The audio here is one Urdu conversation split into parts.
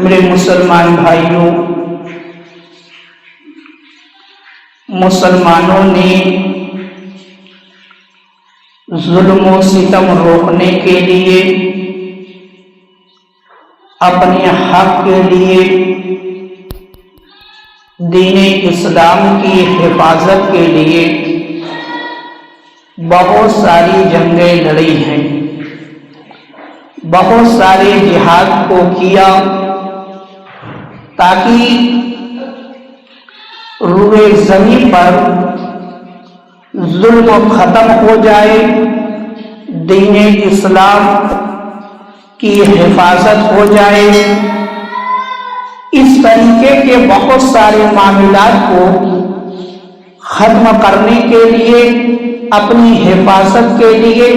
میرے مسلمان بھائیوں، مسلمانوں نے ظلم و ستم روکنے کے لیے، اپنے حق کے لیے، دین اسلام کی حفاظت کے لیے بہت ساری جنگیں لڑی ہیں، بہت سارے جہاد کو کیا تاکہ روئے زمین پر ظلم ختم ہو جائے، دین اسلام کی حفاظت ہو جائے۔ اس طریقے کے بہت سارے معاملات کو ختم کرنے کے لیے، اپنی حفاظت کے لیے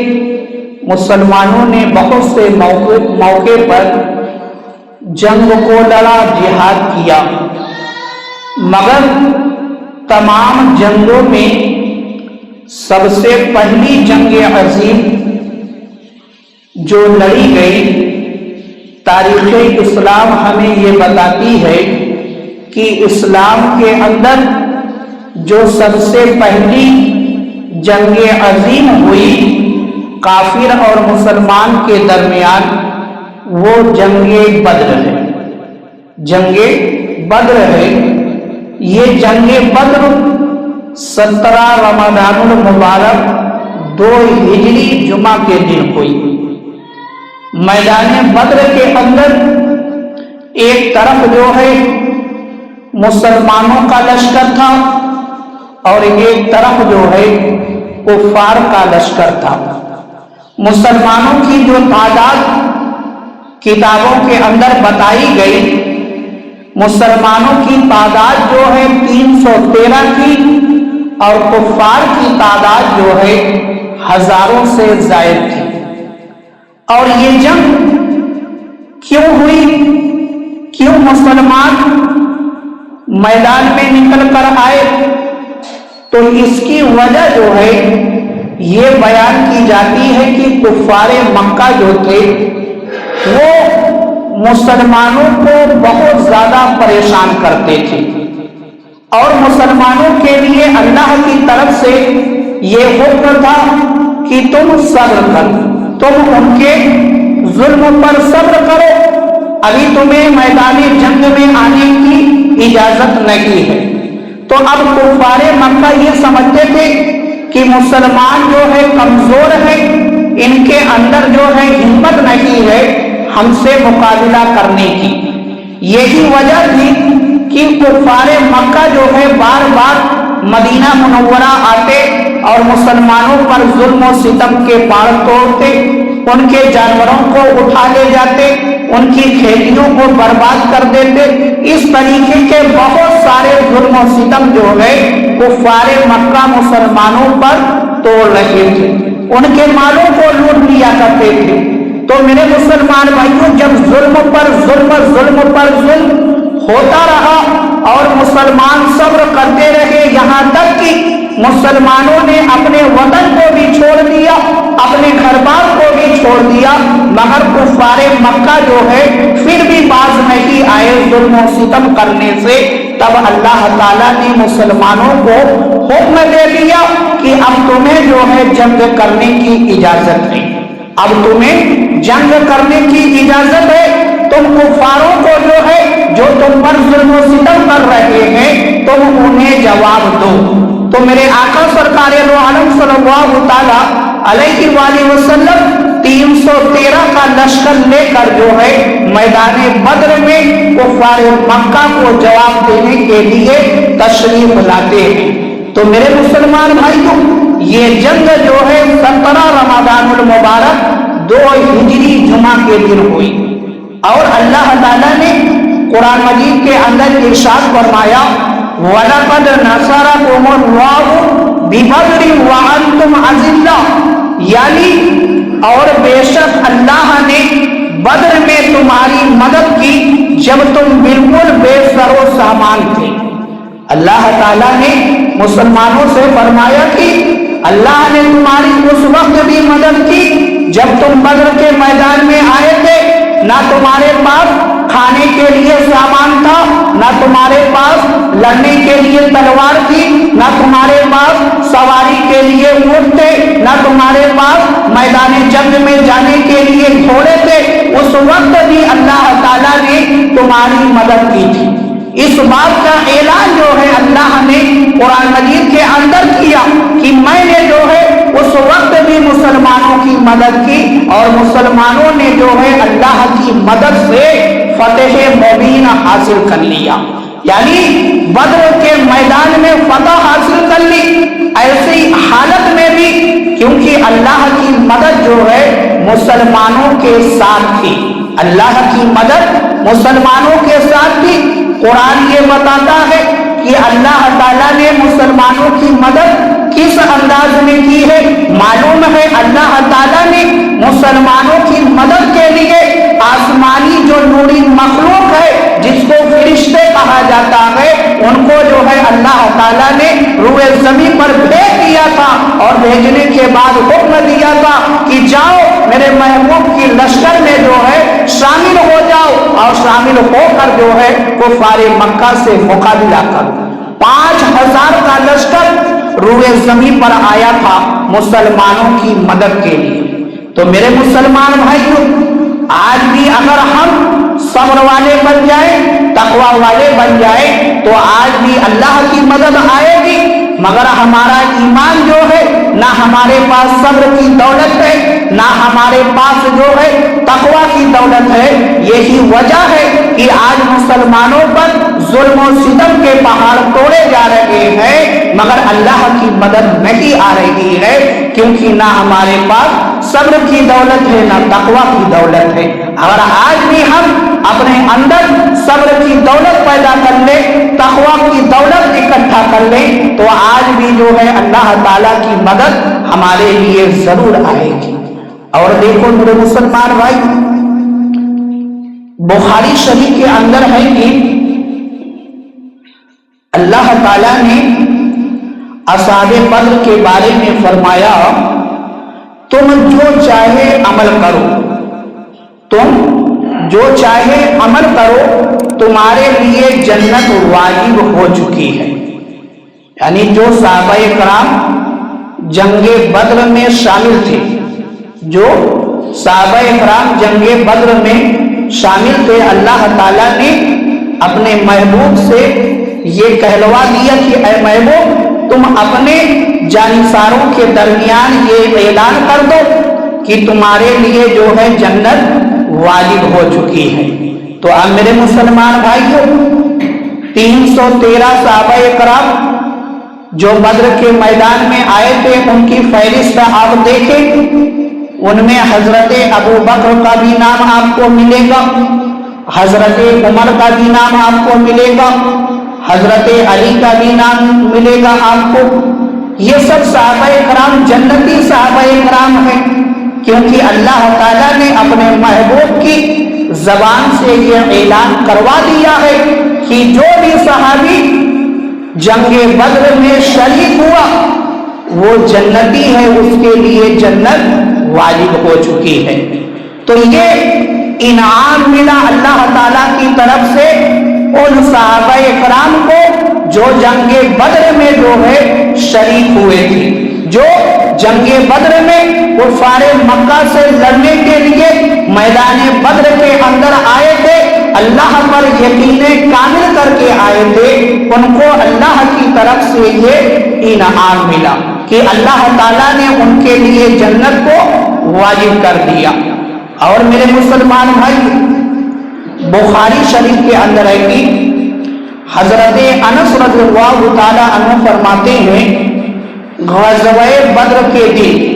مسلمانوں نے بہت سے موقع پر جنگ کو لڑا، جہاد کیا، مگر تمام جنگوں میں سب سے پہلی جنگ عظیم جو لڑی گئی، تاریخ اسلام ہمیں یہ بتاتی ہے کہ اسلام کے اندر جو سب سے پہلی جنگ عظیم ہوئی کافر اور مسلمان کے درمیان، وہ جنگ بدر ہے، جنگ بدر ہے۔ یہ جنگ بدر 17 رمضان المبارک 2 ہجری جمعہ کے دن ہوئی۔ میدان بدر کے اندر ایک طرف جو ہے مسلمانوں کا لشکر تھا اور ایک طرف جو ہے کفار کا لشکر تھا۔ مسلمانوں کی جو تعداد کتابوں کے اندر بتائی گئی، مسلمانوں کی تعداد جو ہے 313 کی، اور کفار کی تعداد جو ہے ہزاروں سے زائد تھی۔ اور یہ جنگ کیوں ہوئی؟ کیوں مسلمان میدان میں نکل کر آئے؟ تو اس کی وجہ جو ہے یہ بیان کی جاتی ہے کہ کفار مکہ جو تھے وہ مسلمانوں کو بہت زیادہ پریشان کرتے تھے، اور مسلمانوں کے لیے اللہ کی طرف سے یہ حکم تھا کہ تم صبر کرو، تم ان کے ظلم پر صبر کرو، ابھی تمہیں میدان جنگ میں آنے کی اجازت نہیں ہے۔ تو اب کفار مکہ یہ سمجھتے تھے کہ مسلمان جو ہے کمزور ہے، ان کے اندر جو ہے ہمت نہیں ہے ہم سے مقابلہ کرنے کی۔ یہی وجہ تھی کہ کفار مکہ جو ہے بار بار مدینہ منورہ آتے اور مسلمانوں پر ظلم و ستم کے پاڑ توڑتے، ان کے جانوروں کو اٹھا لے جاتے، ان کی کھیتیوں کو برباد کر دیتے۔ اس طریقے کے بہت سارے ظلم و ستم جو ہے کفار مکہ مسلمانوں پر توڑ رہے تھے، ان کے مالوں کو لوٹ لیا کرتے تھے۔ تو میرے مسلمان بھائیوں، جب ظلم پر ظلم ہوتا رہا اور مسلمان صبر کرتے رہے، یہاں تک کہ مسلمانوں نے اپنے وطن کو بھی چھوڑ دیا، اپنے گھر بار کو بھی چھوڑ دیا، مگر کفار مکہ جو ہے پھر بھی باز نہیں آئے ظلم و ستم کرنے سے۔ تب اللہ تعالیٰ نے مسلمانوں کو حکم دے دیا کہ اب تمہیں جو ہے جنگ کرنے کی اجازت ہے، اب تمہیں جنگ کرنے کی اجازت ہے۔ تم کفاروں کو جو تم پر ظلم و ستم کر رہے ہیں، تم انہیں جواب دو۔ تو میرے آقا سرکار دو عالم صلی اللہ تعالی علیہ وآلہ وسلم 313 کا لشکر لے کر جو ہے میدان بدر میں کفار مکہ کو جواب دینے کے لیے تشریف لاتے ہیں۔ تو میرے مسلمان بھائیوں، یہ جنگ جو ہے 17 رمضان المبارک 2 ہجری جمعہ کے دن ہوئی، اور اللہ تعالیٰ نے قرآن مجید کے اندر ارشاد فرمایا وَلَقَدْ نَصَرَكُمُ اللَّهُ بِبَدْرٍ وَأَنْتُمْ أَذِلَّةٌ، یعنی اور بے شک اللہ نے بدر میں تمہاری مدد کی جب تم بالکل بے سر و سامان تھے۔ اللہ تعالیٰ نے مسلمانوں سے فرمایا کہ اللہ نے تمہاری اس وقت بھی مدد کی جب تم بدر کے میدان میں آئے تھے، نہ تمہارے پاس کھانے کے لیے سامان تھا، نہ تمہارے پاس لڑنے کے لیے تلوار تھی، نہ تمہارے پاس سواری کے لیے اونٹ تھے، نہ تمہارے پاس میدان جنگ میں جانے کے لیے گھوڑے تھے، اس وقت بھی اللہ تعالیٰ نے تمہاری مدد کی تھی۔ اس بات کا اعلان جو ہے اللہ نے قرآن مجید کے اندر کیا کہ میں نے جو ہے اس وقت بھی مسلمانوں کی مدد کی، اور مسلمانوں نے جو ہے اللہ کی مدد سے فتح مبین حاصل کر لیا، یعنی بدر کے میدان میں فتح حاصل کر لی۔ ایسی حالت میں بھی کیونکہ اللہ کی مدد جو ہے مسلمانوں کے ساتھ تھی، اللہ کی مدد مسلمانوں کے ساتھ تھی۔ قرآن یہ بتاتا ہے کہ اللہ تعالیٰ نے مسلمانوں کی مدد کس انداز میں کی ہے۔ معلوم ہے اللہ تعالیٰ نے مسلمانوں کی مدد کے لیے آسمانی جو نوری مخلوق ہے جس کو فرشتے کہا جاتا ہے، ان کو جو ہے اللہ تعالیٰ نے روئے زمین پر بھیج دیا تھا، اور بھیجنے کے بعد حکم دیا تھا کہ جاؤ میرے محبوب کی لشکر میں جو ہے شامل ہو جاؤ، اور شامل ہو کر جو ہے کفار مکہ سے مقابلہ کرو۔ 5000 کا لشکر روئے زمین پر آیا تھا مسلمانوں کی مدد کے لیے۔ تو میرے مسلمان بھائیوں، آج بھی اگر ہم صبر والے بن جائیں، تقوی والے بن جائیں، تو آج بھی اللہ کی مدد آئے گی، مگر ہمارا ایمان جو ہے، نہ ہمارے پاس صبر کی دولت ہے، نہ ہمارے پاس جو ہے تقوی کی دولت ہے۔ یہی وجہ ہے کہ آج مسلمانوں پر ظلم و ستم کے پہاڑ توڑے جا رہے ہیں، مگر اللہ کی مدد نہیں آ رہی ہے، کیونکہ نہ ہمارے پاس صبر کی دولت ہے، نہ تقوی کی دولت ہے۔ اگر آج بھی ہم اپنے اندر صبر کی دولت پیدا کر لیں، تقوی کی دولت اکٹھا کر لیں، تو آج بھی جو ہے اللہ تعالیٰ کی مدد ہمارے لیے ضرور آئے گی۔ اور دیکھو میرے مسلمان بھائی، بخاری شریف کے اندر ہے کہ اللہ تعالیٰ نے اصحاب بدر کے بارے میں فرمایا، تم جو چاہے عمل کرو، تم جو چاہے عمل کرو، تمہارے لیے جنت واجب ہو چکی ہے۔ یعنی جو صحابہ کرام جنگ بدر میں شامل تھے، جو صحابہ کرام جنگ بدر میں شامل تھے، اللہ تعالیٰ نے اپنے محبوب سے یہ کہلوا دیا کہ اے محبوب، تم اپنے جانثاروں کے درمیان یہ اعلان کر دو کہ تمہارے لیے جو ہے جنت واجب ہو چکی ہے۔ تو اب میرے مسلمان بھائیوں، 313 صحابہ کرام جو بدر کے میدان میں آئے تھے، ان کی فہرست آپ دیکھیں، ان میں حضرت ابو بکر کا بھی نام آپ کو ملے گا، حضرت عمر کا بھی نام آپ کو ملے گا، حضرت علی کا بھی نام ملے گا آپ کو۔ یہ سب صحابہ کرام جنتی صحابہ کرام ہیں، کیونکہ اللہ تعالیٰ نے اپنے محبوب کی زبان سے یہ اعلان کروا دیا ہے کہ جو بھی صحابی جنگ بدر میں شریک ہوا وہ جنتی ہے، اس کے لیے جنت واجب ہو چکی ہے۔ تو یہ انعام ملا اللہ تعالیٰ کی طرف سے ان صحابہ کرام کو جو جنگ بدر میں جو ہے شریک ہوئے تھے، جو جنگ بدر میں کفار مکہ سے لڑنے کے لیے میدان بدر کے اندر آئے تھے، اللہ پر یقین کامل کر کے آئے تھے، ان کو اللہ کی طرف سے یہ انعام ملا کہ اللہ تعالیٰ نے ان کے لیے جنت کو واجب کر دیا۔ اور میرے مسلمان بھائی، بخاری شریف کے اندر ہے کہ حضرت انس رضی اللہ تعالی عنہ فرماتے ہیں، غزوہ بدر کے دن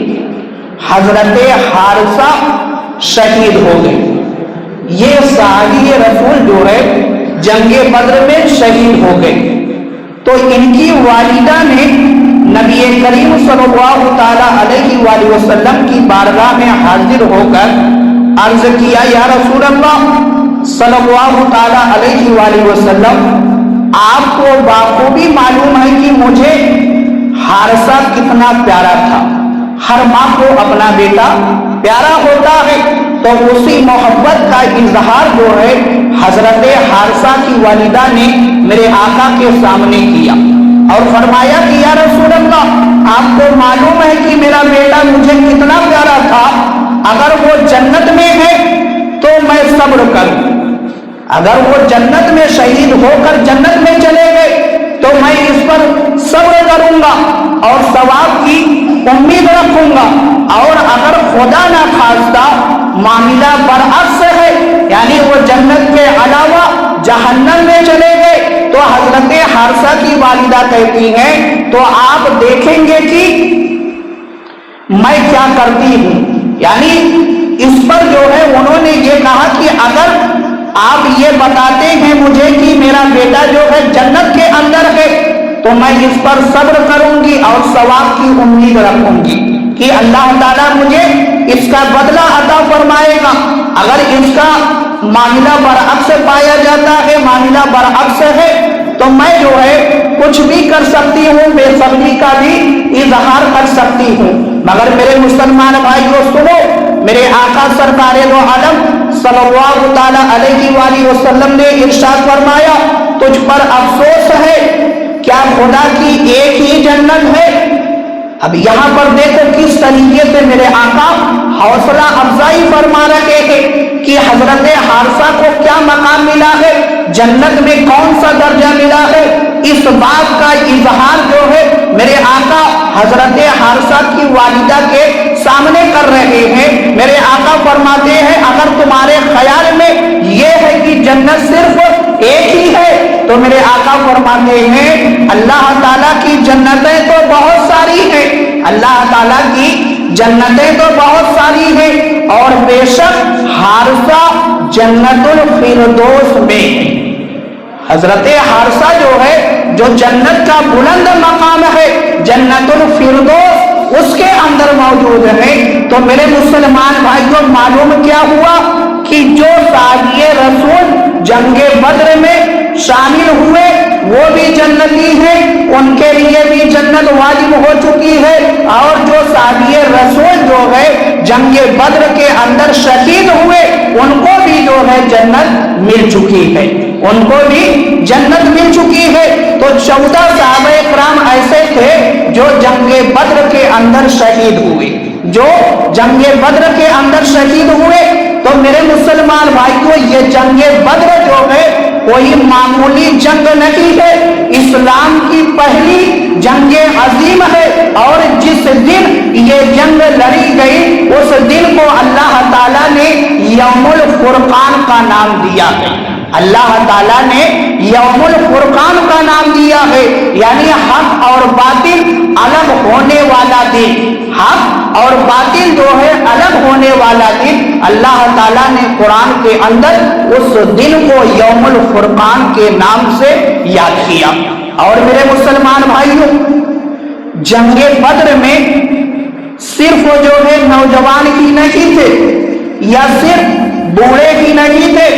حضرت حارثہ شہید ہو گئے۔ یہ صحابی رسول جو ہے جنگ بدر میں شہید ہو گئے، تو ان کی والدہ نے نبی کریم صلی اللہ تعالی علیہ وآلہ وسلم کی بارگاہ میں حاضر ہو کر عرض کیا، یا رسول اللہ صلی اللہ تعالی علیہ وآلہ وسلم، آپ کو بخوبی معلوم ہے کہ مجھے حارثہ کتنا پیارا تھا، ہر ماں کو اپنا بیٹا پیارا ہوتا ہے، تو اسی محبت کا اظہار جو ہے حضرت حارثہ کی والدہ نے میرے آقا کے سامنے کیا اور فرمایا کہ یا رسول اللہ، آپ کو معلوم ہے کہ میرا بیٹا مجھے کتنا پیارا تھا، اگر وہ جنت میں ہے تو میں صبر کروں، اگر وہ جنت میں شہید ہو کر جنت میں چلے گئے تو میں اس پر صبر کروں گا اور ثواب کی امید رکھوں گا، اور اگر خدا نہ خواستہ معاملہ برعکس ہے، یعنی وہ جنت کے علاوہ جہنم میں چلے گئے، تو حضرت حارثہ کی والدہ کہتی ہیں تو آپ دیکھیں گے کہ میں کیا کرتی ہوں۔ یعنی اس پر جو ہے انہوں نے یہ کہا کہ اگر آپ یہ بتاتے ہیں مجھے کہ میرا بیٹا جو ہے جنت کے اندر ہے تو میں اس پر صبر کروں گی اور ثواب کی امید رکھوں گی کہ اللہ تعالیٰ مجھے اس کا بدلہ عطا فرمائے گا۔ اگر اس کا معاملہ برعکس پایا جاتا ہے، معاملہ برعکس ہے، تو میں جو ہے کچھ بھی کر سکتی ہوں، بے صبری کا بھی اظہار کر سکتی ہوں۔ مگر میرے مسلمان بھائیو سنو، میرے آقا سرکار دو عالم صلی اللہ تعالی علیہ وآلہ وسلم نے ارشاد فرمایا تجھ پر افسوس ہے، کیا خدا کی ایک ہی جنت ہے؟ اب یہاں پر دیکھو کس طریقے سے میرے آقا حوصلہ افزائی فرما رہے ہیں کہ حضرت حارثہ کو کیا مقام ملا ہے، جنت میں کون سا درجہ ملا ہے۔ اس بات کا اظہار جو ہے میرے آقا حضرت حارثہ کی والدہ کے سامنے کر رہے ہیں۔ میرے آقا فرماتے ہیں اگر تمہارے خیال میں یہ ہے کہ جنت صرف ایک ہی ہے تو میرے آقا فرماتے ہیں اللہ تعالیٰ کی جنتیں تو بہت ساری ہیں، اللہ تعالیٰ کی جنتیں تو بہت ساری ہیں، اور بے شک حارثہ جنت الفردوس میں ہے۔ حضرت حارثہ جو ہے جو جنت کا بلند مقام ہے، جنت الفردوس اس کے اندر موجود ہے۔ تو میرے مسلمان بھائیوں معلوم کیا ہوا کہ جو صحابی رسول جنگ بدر میں شامل ہوئے وہ بھی جنتی ہیں، ان کے لیے بھی جنت واجب ہو چکی ہے، اور جو صحابی رسول جو ہے جنگ بدر کے اندر شہید ہوئے ان کو بھی جو ہے جنت مل چکی ہے، ان کو بھی جنت مل چکی ہے۔ تو 14 صحابہ کرام ایسے تھے جو جنگ بدر کے اندر شہید ہوئے، جو جنگ بدر کے اندر شہید ہوئے۔ تو میرے مسلمان بھائیوں یہ جنگ بدر جو ہے کوئی معمولی جنگ نہیں ہے، اسلام کی پہلی جنگ عظیم ہے، اور جس دن یہ جنگ لڑی گئی اس دن کو اللہ تعالیٰ نے یوم الفرقان کا نام دیا ہے، اللہ تعالیٰ نے یوم الفرقان کا نام دیا ہے، یعنی حق اور باطل الگ ہونے والا دن، حق اور باطل جو ہے الگ ہونے والا دن اللہ تعالیٰ نے قرآن کے اندر اس دن کو یوم الفرقان کے نام سے یاد کیا۔ اور میرے مسلمان بھائیوں جنگ بدر میں صرف جو ہے نوجوان ہی نہیں تھے، یا صرف بوڑھے ہی نہیں تھے،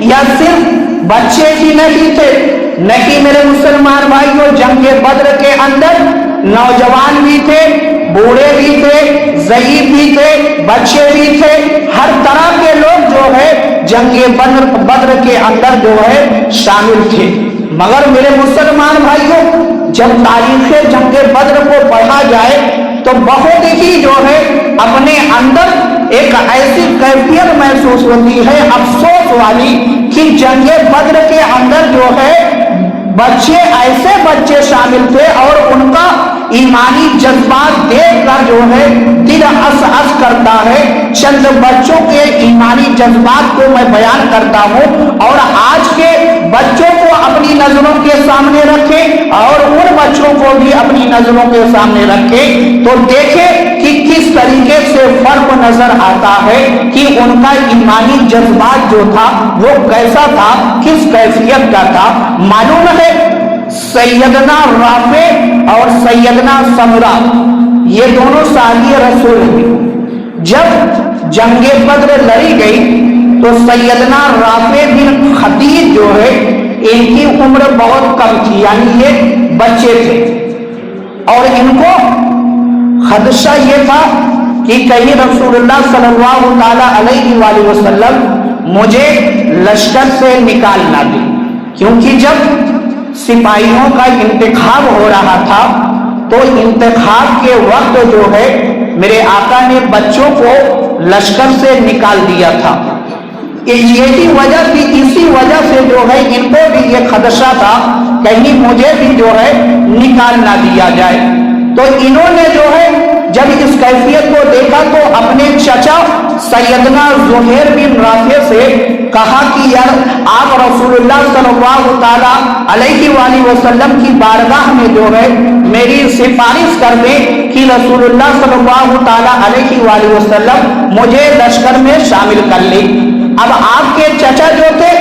یا صرف بچے ہی نہیں تھے، نہیں میرے مسلمان بھائیوں جنگ بدر کے اندر نوجوان بھی تھے، بوڑھے بھی تھے، ضعیف بھی تھے، بچے بھی تھے، ہر طرح کے لوگ جو ہے جنگ بدر کے اندر جو ہے شامل تھے۔ مگر میرے مسلمان بھائیوں جب تاریخ جنگ بدر کو پڑھا جائے تو بہت ہی جو ہے اپنے اندر ایک ایسی کیفیت محسوس ہوتی ہے افسوس والی کہ جنگ بدر کے اندر جو ہے بچے ایسے بچے شامل تھے اور ان کا ایمانی جذبات دیکھ کر جو ہے دل اس اس کرتا ہے۔ چند بچوں کے ایمانی جذبات کو میں بیان کرتا ہوں اور آج کے بچوں کو اپنی نظروں کے سامنے رکھیں اور ان بچوں کو بھی اپنی نظروں کے سامنے رکھیں تو دیکھیں کہ کس طریقے سے فرق نظر آتا ہے کہ ان کا ایمانی جذبات جو تھا وہ کیسا تھا، کس کیفیت کا تھا۔ معلوم ہے سیدنا رافع اور سیدنا سمرہ یہ دونوں صحابی رسول ہیں۔ جب جنگ بدر لڑی گئی تو سیدنا رافع بن خدیج جو ہے ان کی عمر بہت کم تھی، یعنی یہ بچے تھے، اور ان کو خدشہ یہ تھا کہ کہیں رسول صلی اللہ علیہ وآلہ وسلم مجھے لشکر سے نکال نہ دے، کیونکہ جب سپاہیوں کا انتخاب ہو رہا تھا تو انتخاب کے وقت جو ہے میرے آقا نے بچوں کو لشکر سے نکال دیا تھا۔ یہی وجہ تھی، اسی وجہ سے جو ہے ان کو بھی یہ خدشہ تھا کہیں مجھے بھی جو ہے نکال نہ دیا جائے۔ تو انہوں نے جو ہے جب اس کیفیت کو دیکھا تو اپنے چچا سیدنا زہیر بن رافع سے کہا کہ یار آپ رسول اللہ صلی اللہ تعالی علیہ وآلہ وسلم کی بارگاہ میں جو ہے میری سفارش کر دیں کہ رسول اللہ صلی اللہ تعالی علیہ وآلہ وسلم مجھے لشکر میں شامل کر لے۔ اب آپ کے چچا جو تھے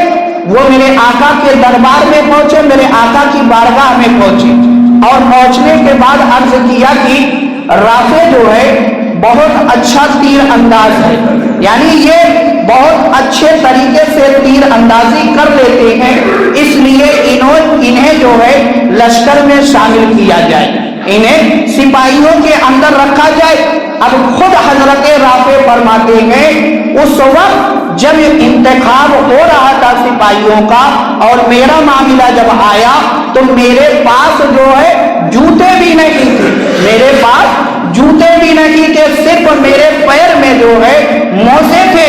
وہ میرے آقا کے دربار میں پہنچے، میرے آقا کی بارگاہ میں پہنچے، اور پہنچنے کے بعد عرض کیا کہ رافع جو ہے بہت اچھا تیر انداز ہے، یعنی یہ بہت اچھے طریقے سے تیر اندازی کر لیتے ہیں، اس لیے انہیں جو ہے لشکر میں شامل کیا جائے، انہیں سپاہیوں کے اندر رکھا جائے۔ اب خود حضرت رافع فرماتے ہیں اس وقت جب انتخاب ہو رہا تھا سپاہیوں کا اور میرا معاملہ جب آیا تو میرے پاس جو ہے جوتے بھی نہیں تھے، میرے پاس جوتے بھی نہیں تھے، صرف میرے پیر میں جو ہے موزے تھے،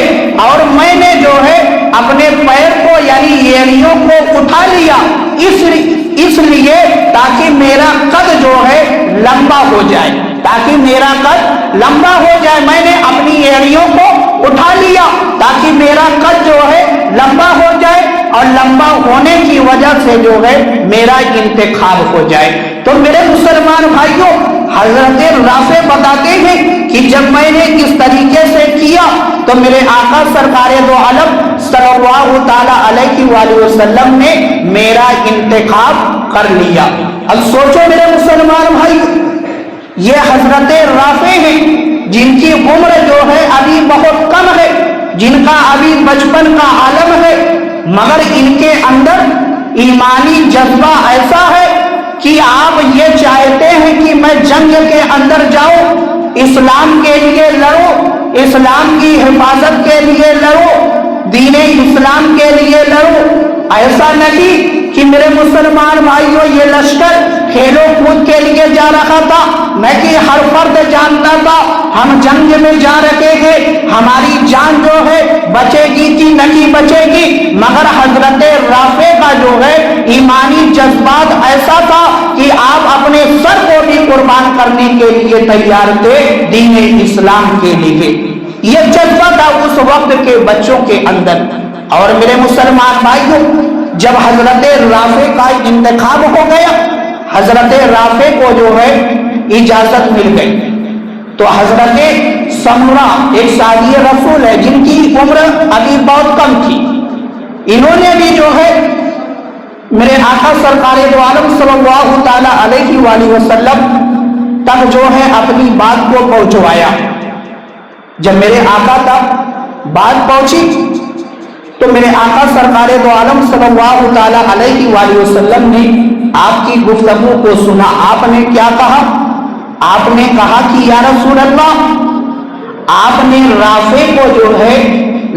اور میں نے جو ہے اپنے پیر کو یعنی ایڑیوں کو اٹھا لیا اس لیے تاکہ میرا قد جو ہے لمبا ہو جائے، تاکہ میرا قد لمبا ہو جائے، میں نے اپنی ایڑیوں کو اٹھا لیا تاکہ میرا قد جو ہے لمبا ہو جائے، اور لمبا ہونے کی وجہ سے جو ہے میرا انتخاب ہو جائے۔ تو میرے مسلمان بھائیوں، حضرت رافع بتاتے ہیں کہ جب میں نے اس طریقے سے کیا تو میرے آقا سرکار دو عالم صلی اللہ تعالی علیہ وآلہ وسلم نے میرا انتخاب کر لیا۔ اب سوچو میرے مسلمان بھائی، یہ حضرت رافع ہیں جن کی عمر جو ہے ابھی بہت کم ہے، جن کا ابھی بچپن کا عالم ہے، مگر ان کے اندر ایمانی جذبہ ایسا ہے کہ آپ یہ چاہتے ہیں کہ میں جنگ کے اندر جاؤں، اسلام کے لیے لڑوں، اسلام کی حفاظت کے لیے لڑوں، دین اسلام کے لیے لڑوں۔ ایسا نہیں کہ میرے مسلمان بھائیوں یہ لشکر کھیلوں کود کے لیے جا رہا تھا، میں کہ ہر فرد جانتا تھا ہم جنگ میں جا رہے ہیں، ہماری جان جو ہے بچے گی کہ نہیں بچے گی، مگر حضرت رافع کا جو ہے ایمانی جذبات ایسا تھا کہ آپ اپنے سر کو بھی قربان کرنے کے لیے تیار تھے دین اسلام کے لیے۔ یہ جذبہ تھا اس وقت کے بچوں کے اندر۔ اور میرے مسلمان بھائیوں، جب حضرت رافع کا انتخاب ہو گیا، حضرت رافع کو جو ہے اجازت مل گئی، تو حضرت سمرہ ایک صحابی رسول ہے جن کی عمر ابھی بہت کم تھی، انہوں نے بھی جو ہے میرے آقا سرکار دو عالم صلی اللہ تعالی علیہ وآلہ وسلم تک جو ہے اپنی بات کو پہنچوایا۔ جب میرے آقا تک بات پہنچی تو میرے آقا سرکار دو عالم صلی اللہ تعالی علیہ وآلہ وسلم نے آپ کی گفتگو کو سنا۔ آپ نے کیا کہا؟ آپ نے کہا کہ یا رسول اللہ، آپ نے رافع کو جو ہے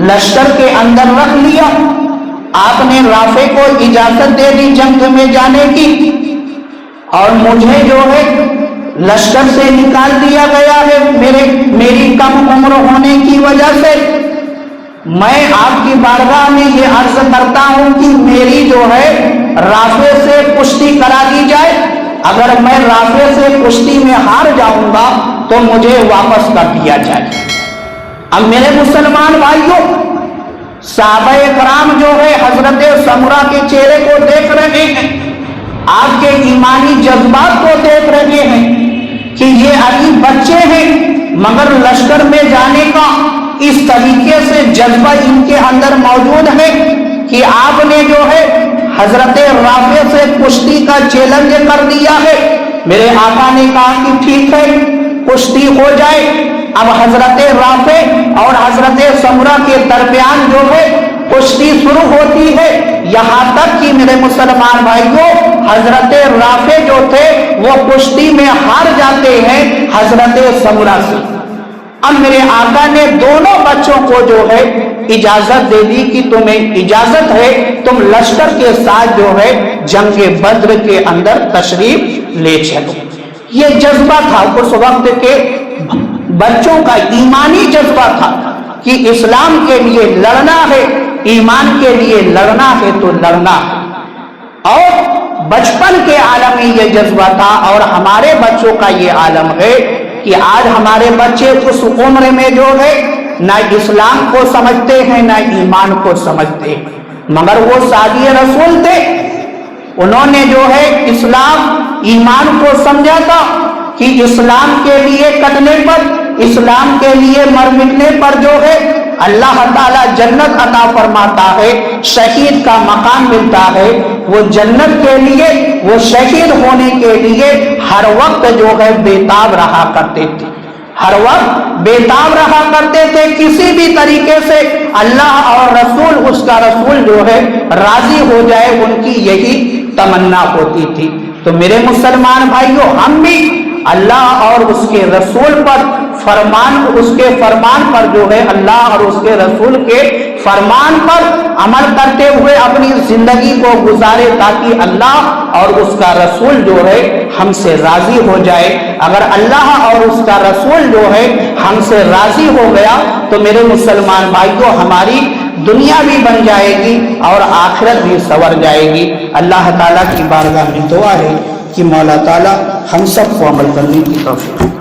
لشکر کے اندر رکھ لیا، آپ نے رافع کو اجازت دے دی جنگ میں جانے کی، اور مجھے جو ہے لشکر سے نکال دیا گیا ہے میری کم عمر ہونے کی وجہ سے۔ میں آپ کی بارگاہ میں یہ عرض کرتا ہوں کہ میری جو ہے رافع سے کشتی کرا دی جائے، اگر میں رافع سے کشتی میں ہار جاؤں گا تو مجھے واپس کر دیا جائے۔ اب میرے مسلمان بھائیوں، صحابہ کرام جو ہے حضرت سمرہ کے چہرے کو دیکھ رہے ہیں، آپ کے ایمانی جذبات کو دیکھ رہے ہیں کہ یہ ابھی بچے ہیں، مگر لشکر میں جانے کا اس طریقے سے جذبہ ان کے اندر موجود ہے کہ آپ نے جو ہے حضرت رافع سے کشتی کا چیلنج کر دیا ہے۔ میرے آقا نے کہا کہ ٹھیک ہے، کشتی ہو جائے۔ اب حضرت رافع اور حضرت سمرہ کے درمیان جو ہے کشتی شروع ہوتی ہے، یہاں تک کہ میرے مسلمان بھائیوں حضرت رافع جو تھے وہ کشتی میں ہار جاتے ہیں حضرت سمرہ سے۔ اب میرے آقا نے دونوں بچوں کو جو ہے اجازت دے دی کہ تمہیں اجازت ہے تم لشکر کے ساتھ جو ہے جنگ بدر کے اندر تشریف لے چلو۔ یہ جذبہ تھا اس وقت کے بچوں کا، ایمانی جذبہ تھا کہ اسلام کے لیے لڑنا ہے، ایمان کے لیے لڑنا ہے تو لڑنا ہے۔ اور بچپن کے عالم میں یہ جذبہ تھا، اور ہمارے بچوں کا یہ عالم ہے کہ آج ہمارے بچے اس عمر میں جو ہے نہ اسلام کو سمجھتے ہیں نہ ایمان کو سمجھتے ہیں، مگر وہ سادی رسول تھے، انہوں نے جو ہے اسلام ایمان کو سمجھا تھا کہ اسلام کے لیے کٹنے پر، اسلام کے لیے مر مٹنے پر جو ہے اللہ تعالیٰ جنت عطا فرماتا ہے، شہید کا مقام ملتا ہے۔ وہ جنت کے لیے، وہ شہید ہونے کے لیے ہر وقت جو ہے بیتاب رہا کرتے تھے، ہر وقت بیتاب رہا کرتے تھے، کسی بھی طریقے سے اللہ اور رسول، اس کا رسول جو ہے راضی ہو جائے، ان کی یہی تمنا ہوتی تھی۔ تو میرے مسلمان بھائیوں، ہم بھی اللہ اور اس کے رسول پر اس کے فرمان پر جو ہے اللہ اور اس کے رسول کے فرمان پر عمل کرتے ہوئے اپنی زندگی کو گزارے، تاکہ اللہ اور اس کا رسول جو ہے ہم سے راضی ہو جائے۔ اگر اللہ اور اس کا رسول جو ہے ہم سے راضی ہو گیا تو میرے مسلمان بھائیوں، ہماری دنیا بھی بن جائے گی اور آخرت بھی سنور جائے گی۔ اللہ تعالیٰ کی بارگاہ میں دعا ہے کہ مولا تعالیٰ ہم سب کو عمل کرنے کی توفیق